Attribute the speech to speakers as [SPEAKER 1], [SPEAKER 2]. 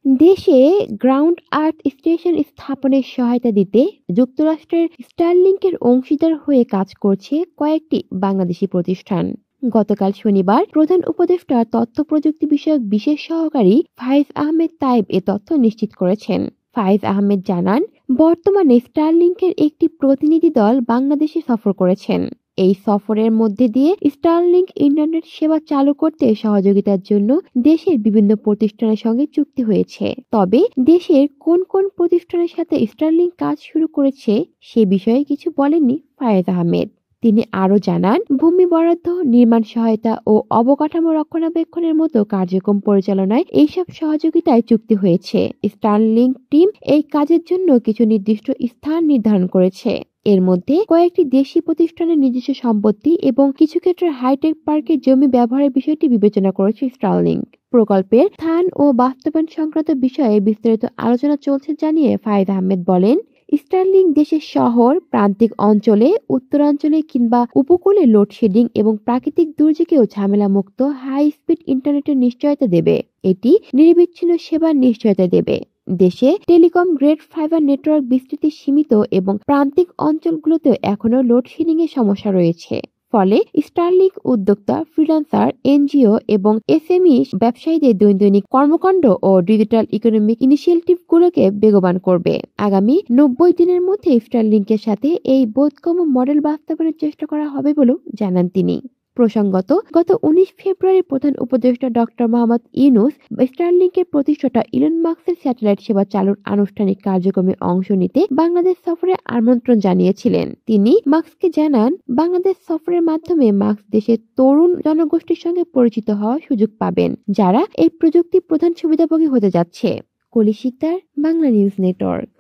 [SPEAKER 1] দেশে গ্রাউন্ড আর্থ স্টেশন স্থাপনের সহায়তা দিতে যুক্তরাষ্ট্রের স্টারলিংকের অংশীদার হয়ে কাজ করছে কয়েকটি বাংলাদেশি প্রতিষ্ঠান। গতকাল শনিবার প্রধান উপদেষ্টা তথ্য প্রযুক্তি বিষয়ক বিশেষ সহকারী ফাইজ আহমেদ তাইব এ তথ্য নিশ্চিত করেছেন। ফাইজ আহমেদ জানান, বর্তমানে স্টারলিংকের একটি প্রতিনিধি দল বাংলাদেশে সফর করেছেন। এই সফরের মধ্যে দিয়ে স্টারলিংক ইন্টারনেট সেবা চালু করতে সহযোগিতার জন্য দেশের বিভিন্ন প্রতিষ্ঠানের সঙ্গে চুক্তি হয়েছে। তবে দেশের কোন কোন প্রতিষ্ঠানের সাথে স্টারলিংক কাজ শুরু করেছে সে বিষয়ে কিছু বলেননি ফায়েজ আহমেদ। তিনি আরও জানান, ভূমি বরাদ্দ, নির্মাণ সহায়তা ও অবকাঠামো রক্ষণাবেক্ষণের মতো কার্যক্রম পরিচালনায় এইসব সহযোগিতায় চুক্তি হয়েছে। স্টারলিংক টিম এই কাজের জন্য কিছু নির্দিষ্ট স্থান নির্ধারণ করেছে। এর মধ্যে কয়েকটি দেশি প্রতিষ্ঠানের নিজস্ব সম্পত্তি এবং কিছু ক্ষেত্রে হাইটেক পার্কের জমি ব্যবহারের বিষয়টি বিবেচনা করেছে স্টারলিংক। প্রকল্পের স্থান ও বাস্তবায়ন সংক্রান্ত বিষয়ে বিস্তারিত আলোচনা চলছে জানিয়ে ফায়েজ আহমেদ বলেন, স্টারলিংক দেশের শহর, প্রান্তিক অঞ্চলে, উত্তরাঞ্চলে কিংবা উপকূলে লোডশেডিং এবং প্রাকৃতিক দুর্যোগেও ঝামেলামুক্ত হাই স্পিড ইন্টারনেটের নিশ্চয়তা দেবে। এটি নিরবিচ্ছিন্ন সেবার নিশ্চয়তা দেবে। দেশে টেলিকম গ্রেড ফাইবার নেটওয়ার্ক বিস্তৃতি সীমিত এবং প্রান্তিক অঞ্চলগুলোতেও এখনো লোডশেডিং এর সমস্যা রয়েছে। ফলে স্টারলিংক উদ্যোক্তা, ফ্রিল্যান্সার, এনজিও এবং এসএমই ব্যবসায়ীদের দৈনন্দিন কর্মকাণ্ড ও ডিজিটাল ইকোনমিক ইনিশিয়েটিভগুলোকে বেগবান করবে। আগামী 90 দিনের মধ্যে স্টারলিংকের সাথে এই বোধগম্য মডেল বাস্তবায়নের চেষ্টা করা হবে বলেও জানান তিনি। প্রসঙ্গত, গত 19 ফেব্রুয়ারি প্রধান উপদেষ্টা ডক্টর মোহাম্মদ ইউনূস স্টারলিংকের প্রতিষ্ঠাতা ইলন মাস্কের স্যাটেলাইট সেবা চালুর আনুষ্ঠানিক কার্যক্রমে অংশ নিতে বাংলাদেশ সফরে আমন্ত্রণ জানিয়েছিলেন। তিনি মাস্ককে জানান, বাংলাদেশ সফরের মাধ্যমে মাস্ক দেশের তরুণ জনগোষ্ঠীর সঙ্গে পরিচিত হওয়ার সুযোগ পাবেন, যারা এই প্রযুক্তির প্রধান সুবিধাভোগী হতে যাচ্ছে। কলি শিকদার, বাংলা নিউজ নেটওয়ার্ক।